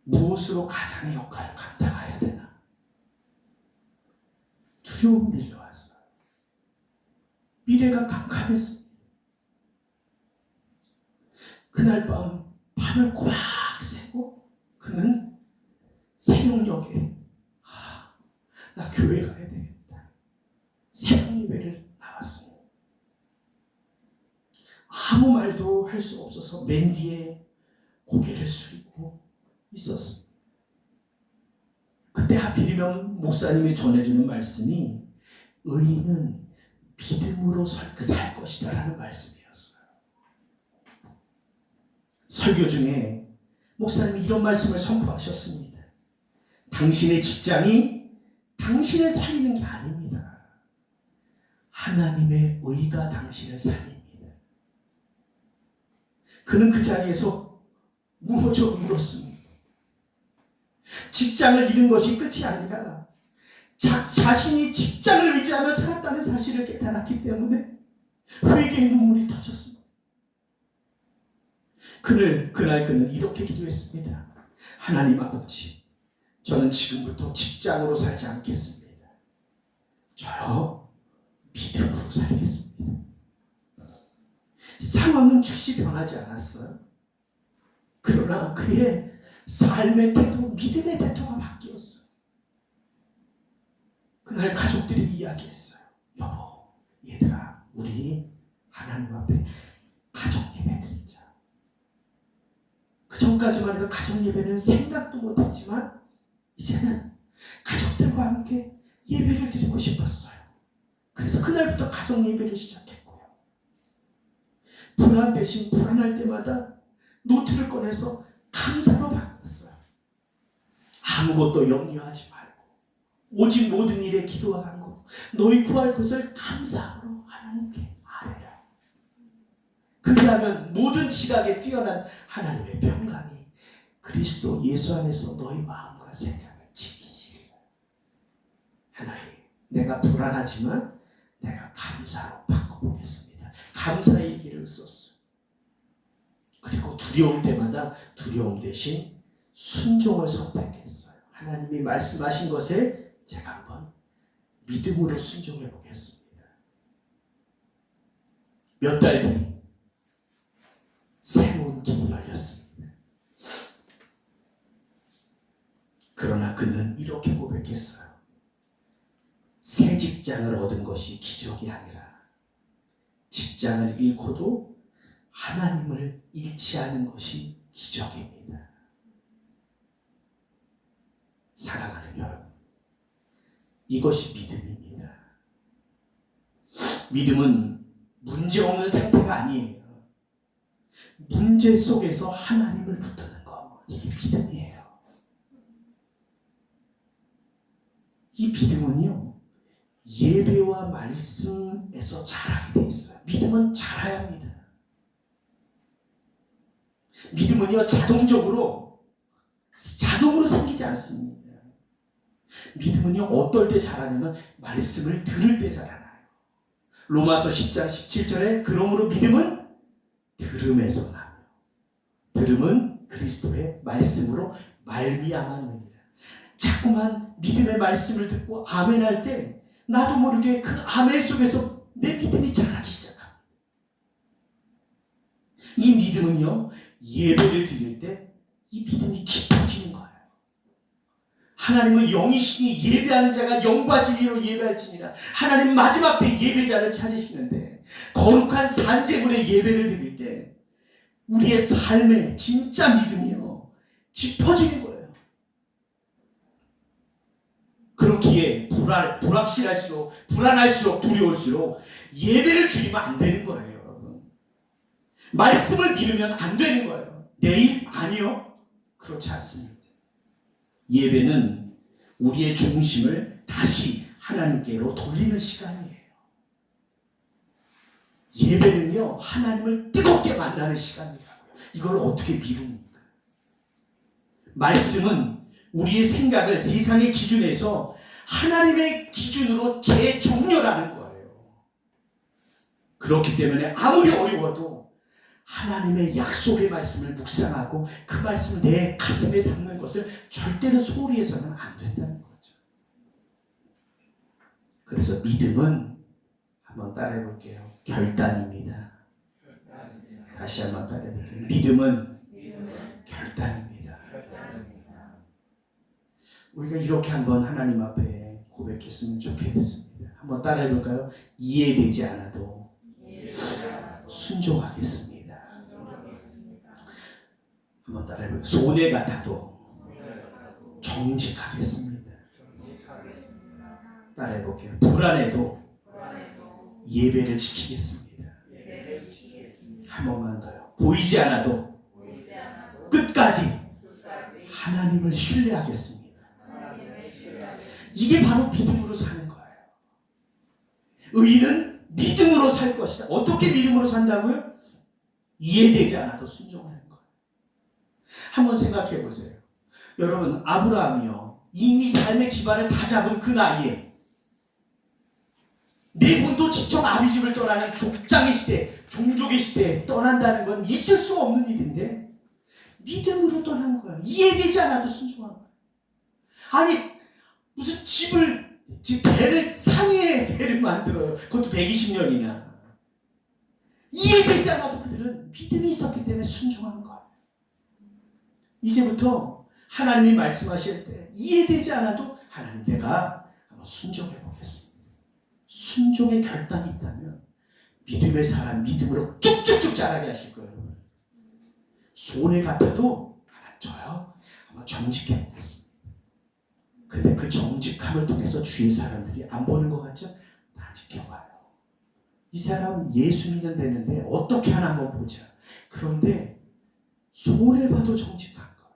무엇으로 가장의 역할을 감당해야 되나? 두려움이 밀려왔어요. 미래가 캄캄했습니다. 그날 밤 밤을 꼬박 새고 그는 새벽녘에 나 교회 가야 되겠다. 새벽 예배를 나왔습니다. 아무 말도 할 수 없어서 맨 뒤에 고개를 숙이고 있었습니다. 그때 하필이면 목사님이 전해주는 말씀이 의인은 믿음으로 살 것이다 라는 말씀이었어요. 설교 중에 목사님이 이런 말씀을 선포하셨습니다. 당신의 직장이 당신을 살리는 게 아닙니다. 하나님의 의가 당신을 살립니다. 그는 그 자리에서 무너져 울었습니다. 직장을 잃은 것이 끝이 아니라 자신이 직장을 의지하며 살았다는 사실을 깨달았기 때문에 회개의 눈물이 터졌습니다. 그날 그는 이렇게 기도했습니다. 하나님 아버지, 저는 지금부터 직장으로 살지 않겠습니다. 저요 믿음으로 살겠습니다. 상황은 즉시 변하지 않았어요. 그러나 그의 삶의 태도, 믿음의 태도가 바뀌었어요. 그날 가족들이 이야기했어요. 여보, 얘들아, 우리 하나님 앞에 가족 예배 드리자. 그 전까지만 해도 가족 예배는 생각도 못했지만 이제는 가족들과 함께 예배를 드리고 싶었어요. 그래서 그날부터 가족 예배를 시작했고요. 불안 대신 불안할 때마다 노트를 꺼내서 감사로 바꿨어요. 아무것도 염려하지 말고 오직 모든 일에 기도와 간구 너희 구할 것을 감사함으로 하나님께 아뢰라. 그리하면 모든 지각에 뛰어난 하나님의 평강이 그리스도 예수 안에서 너희 마음과 생각을 지키시리라. 하나님, 내가 불안하지만 내가 감사로 바꿔보겠습니다. 감사의 길을 썼어요. 그리고 두려울 때마다 두려움 대신 순종을 선택했어요. 하나님이 말씀하신 것에 제가 한번 믿음으로 순종해 보겠습니다. 몇 달 뒤 새로운 길이 열렸습니다. 그러나 그는 이렇게 고백했어요. 새 집 직장을 얻은 것이 기적이 아니라 직장을 잃고도 하나님을 잃지 않은 것이 기적입니다. 사랑하는 여러분, 이것이 믿음입니다. 믿음은 문제 없는 상태가 아니에요. 문제 속에서 하나님을 붙드는 거, 이게 믿음이에요. 이 믿음은요, 예배와 말씀에서 자라게 돼 있어요. 믿음은 자라야 합니다. 믿음은요, 자동으로 생기지 않습니다. 믿음은요, 어떨 때 자라냐면 말씀을 들을 때 자라나요. 로마서 10장 17절에 그러므로 믿음은 들음에서 나며 들음은 그리스도의 말씀으로 말미암았느니라. 자꾸만 믿음의 말씀을 듣고 아멘할 때 나도 모르게 그 아멘 속에서 내 믿음이 자라기 시작합니다. 이 믿음은요, 예배를 드릴 때 이 믿음이 깊어지는 거예요. 하나님은 영이시니 예배하는 자가 영과 진리로 예배할지니라. 하나님 마지막 때 예배자를 찾으시는데 거룩한 산제물의 예배를 드릴 때 우리의 삶의 진짜 믿음이요, 깊어지는 거예요. 그렇기에 불안할수록 두려울수록 예배를 드리면 안 되는 거예요, 여러분. 말씀을 믿으면 안 되는 거예요. 내일 아니요, 그렇지 않습니다. 예배는 우리의 중심을 다시 하나님께로 돌리는 시간이에요. 예배는요, 하나님을 뜨겁게 만나는 시간이라고요. 이걸 어떻게 미룹니까? 말씀은 우리의 생각을 세상의 기준에서 하나님의 기준으로 재정렬하는 거예요. 그렇기 때문에 아무리 어려워도 하나님의 약속의 말씀을 묵상하고 그 말씀을 내 가슴에 담는 것을 절대로 소홀히 해서는 안 된다는 거죠. 그래서 믿음은 한번 따라해 볼게요. 결단입니다. 다시 한번 따라해 볼게요. 믿음은 결단입니다. 우리가 이렇게 한번 하나님 앞에 고백했으면 좋겠습니다. 한번 따라해 볼까요? 이해되지 않아도 순종하겠습니다. 한번 따라해볼게요. 손해 같아도 정직하겠습니다. 따라해볼게요. 불안해도 예배를 지키겠습니다. 한 번만 더요. 보이지 않아도 끝까지 하나님을 신뢰하겠습니다. 이게 바로 믿음으로 사는 거예요. 의인은 믿음으로 살 것이다. 어떻게 믿음으로 산다고요? 이해되지 않아도 순종하는 거예요. 한번 생각해 보세요. 여러분, 아브라함이요, 이미 삶의 기반을 다 잡은 그 나이에 내 본토 지청 아비집을 떠나는 족장의 시대, 종족의 시대에 떠난다는 건 있을 수 없는 일인데 믿음으로 떠난 거예요. 이해되지 않아도 순종한 거예요. 아니, 무슨 배를 상해의 배를 만들어요. 그것도 120년이나. 이해되지 않아도 그들은 믿음이 있었기 때문에 순종한 거예요. 이제부터 하나님이 말씀하실 때 이해되지 않아도 하나님, 내가 한번 순종해 보겠습니다. 순종의 결단이 있다면 믿음의 사람 믿음으로 쭉쭉쭉 자라게 하실 거예요. 여러분. 손해 같아도 하나님, 저요 한번 정직해 보겠습니다. 근데 그 정직함을 통해서 주위 사람들이 안 보는 것 같죠? 다 지켜봐요. 이 사람 예수 믿는 데는데 어떻게 하나 한번 보자. 그런데 손해봐도 정직한 거.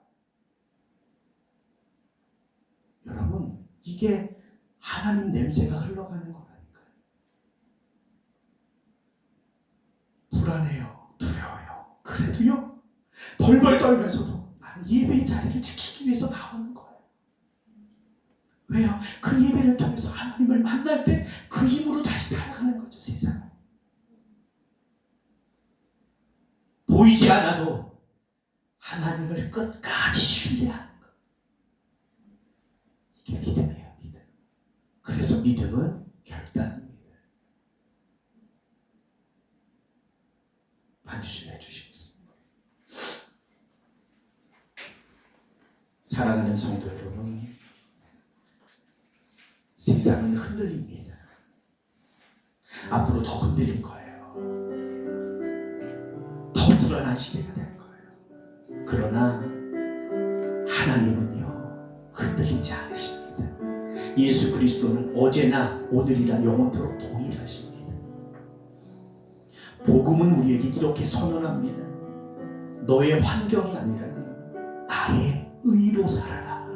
여러분, 이게 하나님 냄새가 흘러가는 거라니까요. 불안해요, 두려워요. 그래도요, 벌벌 떨면서도 나는 예배의 자리를 지키기 위해서 나오는 거예요. 왜요? 그 예배를 통해서 하나님을 만날 때 그 힘으로 다시 살아가는 거죠, 세상을. 보이지 않아도 하나님을 끝까지 신뢰하는 것. 이게 믿음이에요, 믿음. 그래서 믿음은 결단입니다. 반주 좀 해주시겠습니다. 사랑하는 성도 여러분, 세상은 흔들립니다. 앞으로 더 흔들릴 거예요. 더 불안한 시대가 될 거예요. 그러나 하나님은요, 흔들리지 않으십니다. 예수 그리스도는 어제나 오늘이나 영원토록 동일하십니다. 복음은 우리에게 이렇게 선언합니다. 너의 환경이 아니라 나의 의로 살아라.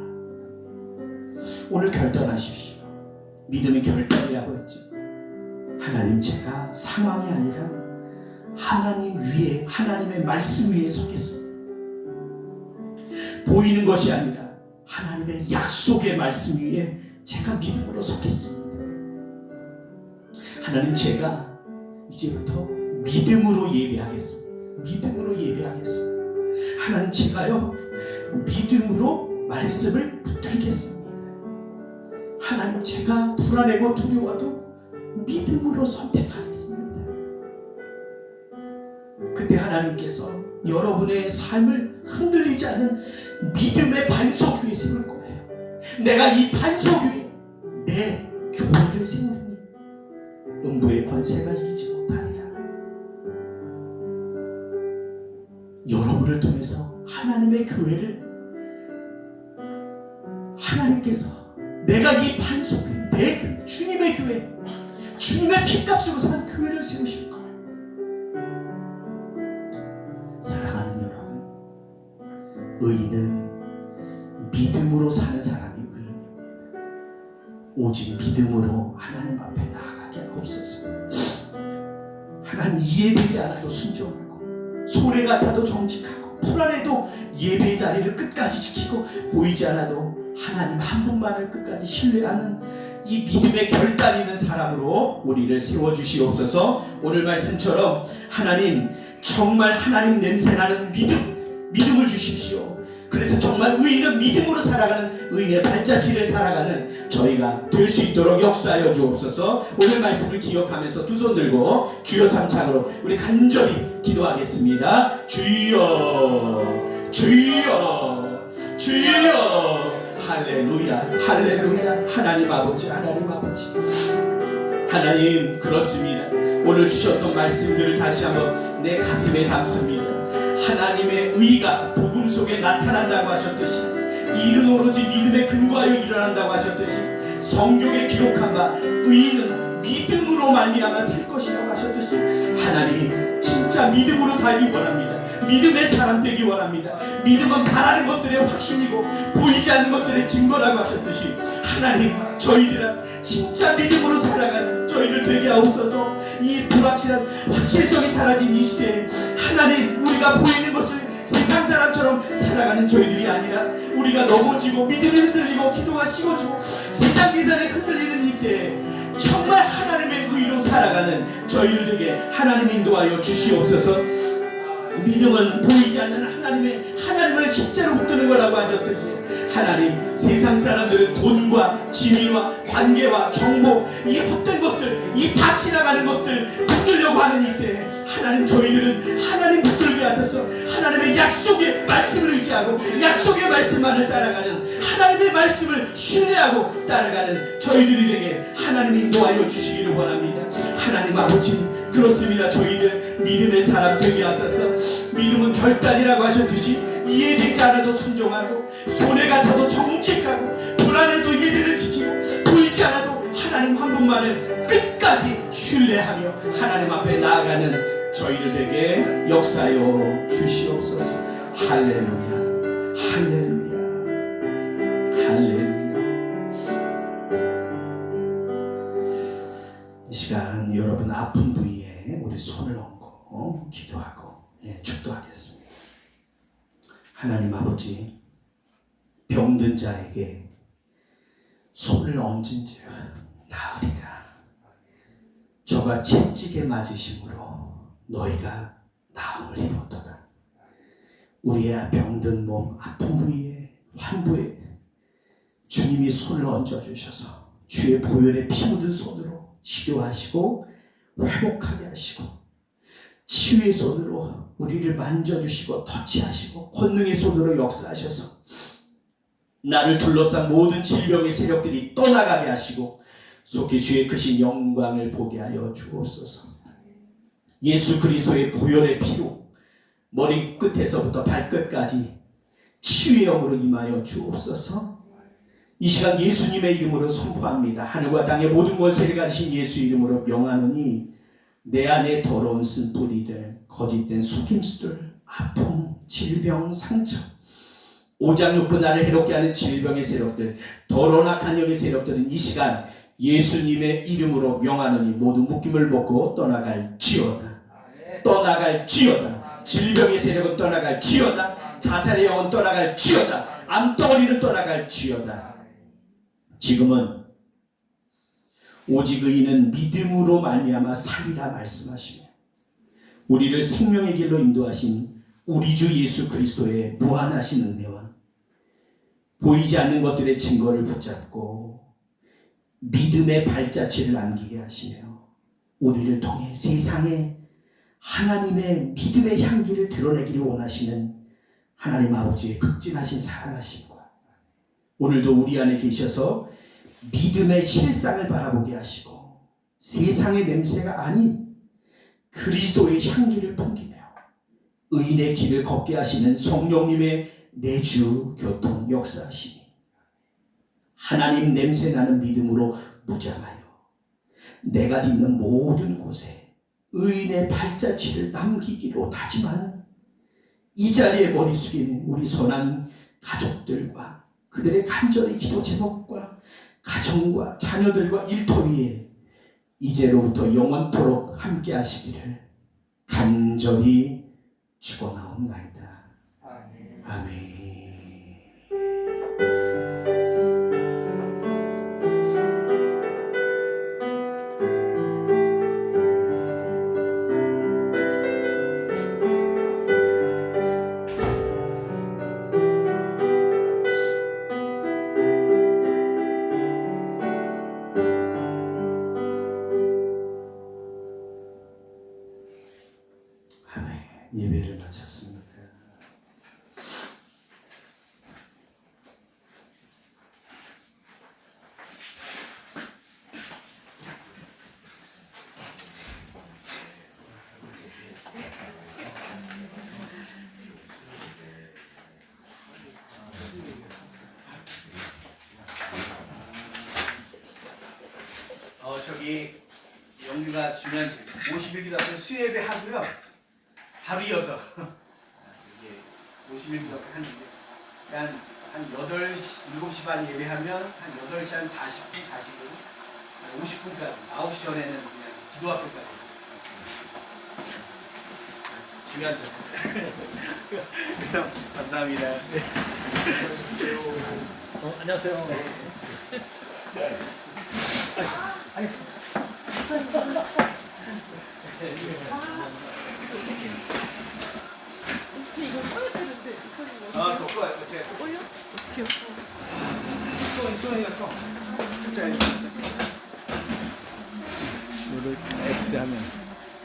오늘 결단하십시오. 믿음의 결단이라고 했죠. 하나님, 제가 상황이 아니라 하나님 위에, 하나님의 말씀 위에 서겠습니다. 보이는 것이 아니라 하나님의 약속의 말씀 위에 제가 믿음으로 서겠습니다. 하나님, 제가 이제부터 믿음으로 예배하겠습니다. 믿음으로 예배하겠습니다. 하나님, 제가요 믿음으로 말씀을 붙들겠습니다. 하나님, 제가 불안하고 두려워도 믿음으로 선택하겠습니다. 그때 하나님께서 여러분의 삶을 흔들리지 않는 믿음의 반석 위에 세울 거예요. 내가 이 반석 위에 내 교회를 세우니 음부의 권세가 이기지 못하리라. 여러분을 통해서 하나님의 교회를, 하나님께서 내가 이 반석 위에 내 교회, 주님의 교회, 주님의 핏값으로 산 교회를 세우실 거예요. 사랑하는 여러분, 의인은 믿음으로 사는 사람이 의인입니다. 오직 믿음으로 하나님 앞에 나아가게 하옵소서. 하나님, 이해되지 않아도 순종하고, 소리 같아도 정직하고, 불안해도 예배의 자리를 끝까지 지키고, 보이지 않아도 하나님 한 분만을 끝까지 신뢰하는 이 믿음의 결단 있는 사람으로 우리를 세워주시옵소서. 오늘 말씀처럼 하나님, 정말 하나님 냄새나는 믿음을 주십시오. 그래서 정말 의인은 믿음으로 살아가는, 의인의 발자취를 살아가는 저희가 될 수 있도록 역사하여 주옵소서. 오늘 말씀을 기억하면서 두 손 들고 주여 삼창으로 우리 간절히 기도하겠습니다. 주여, 주여, 주여. 할렐루야, 할렐루야. 하나님 아버지, 하나님 아버지, 하나님, 그렇습니다. 오늘 주셨던 말씀들을 다시 한번 내 가슴에 담습니다. 하나님의 의가 복음 속에 나타난다고 하셨듯이, 일은 오로지 믿음에 근거하여 일어난다고 하셨듯이, 성경에 기록한 바 의인은 믿음으로 말미암아 살 것이라고 하셨듯이, 하나님 진짜 믿음으로 살기 원합니다. 믿음의 사람 되기 원합니다. 믿음은 바라는 것들의 확신이고 보이지 않는 것들의 증거라고 하셨듯이, 하나님, 저희들은 진짜 믿음으로 살아가는 저희들 되게 하옵소서. 이 불확실한 확실성이 사라진 이 시대에 하나님, 우리가 보이는 것을 세상 사람처럼 살아가는 저희들이 아니라, 우리가 넘어지고 믿음이 흔들리고 기도가 식어지고 세상 계산에 흔들리는 이때에 정말 하나님의 의로 살아가는 저희들 되게 하나님 인도하여 주시옵소서. 믿음은 보이지 않는 하나님을 실제로 붙드는 거라고 하셨듯이, 하나님, 세상 사람들은 돈과 지위와 관계와 정보, 이 헛된 것들, 이 다 지나가는 것들 붙들려고 하는 이때, 하나님, 저희들은 하나님 붙들게 하셔서 하나님의 약속의 말씀을 의지하고 약속의 말씀만을 따라가는, 하나님의 말씀을 신뢰하고 따라가는 저희들이 되게 하나님 인도하여 주시기를 원합니다. 하나님 아버지, 그렇습니다. 저희들 믿음의 사람 되게 하셔서, 믿음은 결단이라고 하셨듯이 이해되지 않아도 순종하고, 손해 같아도 정직하고, 불안해도 예배를 지키고, 보이지 않아도 하나님 한 분만을 끝까지 신뢰하며 하나님 앞에 나아가는 저희들 되게 역사여 주시옵소서. 할렐루야, 할렐루야, 할렐루야. 이 시간 여러분 아픈 부위에 우리 손을 얹고 기도하고 축도하겠습니다. 하나님 아버지, 병든 자에게 손을 얹은즉 나으리라. 저가 채찍에 맞으심으로 너희가 나음을 입었도다. 우리의 병든 몸, 아픈 부위에, 환부에 주님이 손을 얹어주셔서 주의 보혈에 피 묻은 손으로 치료하시고 회복하게 하시고, 치유의 손으로 우리를 만져주시고 터치하시고, 권능의 손으로 역사하셔서 나를 둘러싼 모든 질병의 세력들이 떠나가게 하시고, 속히 주의 크신 영광을 보게 하여 주옵소서. 예수 그리스도의 보혈의 피로 머리 끝에서부터 발끝까지 치유의 영으로 임하여 주옵소서. 이 시간 예수님의 이름으로 선포합니다. 하늘과 땅의 모든 권세를 가지신 예수 이름으로 명하노니 내 안에 더러운 쓴뿌리들, 거짓된 속임수들, 아픔, 질병, 상처, 오장육부 나를 해롭게 하는 질병의 세력들, 더러운 악한 영의 세력들은 이 시간 예수님의 이름으로 명하노니 모든 묶임을 벗고 떠나갈지어다. 떠나갈지어다. 질병의 세력은 떠나갈지어다. 자살의 영은 떠나갈지어다. 암덩어리는 떠나갈지어다. 지금은 오직 의인은 믿음으로 말미암아 살리라 말씀하시며 우리를 생명의 길로 인도하신 우리 주 예수 그리스도의 무한하신 은혜와 보이지 않는 것들의 증거를 붙잡고 믿음의 발자취를 남기게 하시며 우리를 통해 세상에 하나님의 믿음의 향기를 드러내기를 원하시는 하나님 아버지의 극진하신 사랑하심과 오늘도 우리 안에 계셔서 믿음의 실상을 바라보게 하시고 세상의 냄새가 아닌 그리스도의 향기를 풍기며 의인의 길을 걷게 하시는 성령님의 내주 교통 역사하시니 하나님 냄새나는 믿음으로 무장하여 내가 딛는 모든 곳에 의인의 발자취를 남기기로 다짐하는 이 자리에 머리 숙이는 우리 선한 가족들과 그들의 간절히 기도 제목과 가정과 자녀들과 일터 위에 이제로부터 영원토록 함께 하시기를 간절히 축원하옵나이다. 아멘. 예배를 마쳤습니다. 저기 영규가 중요한 50일 기도 수예배 하고요. 바로 이어서 이게 50일 기도 하는데 한 8시, 7시 반 예배하면 한 8시 한 40분, 40분, 한 50분까지 9시 전에는 그냥 기도학교까지 중요한 점. 그래서 감사합니다. 안녕하세요. 덮고 와요. 제가 어떻게요? 손이 덮고. X 하면.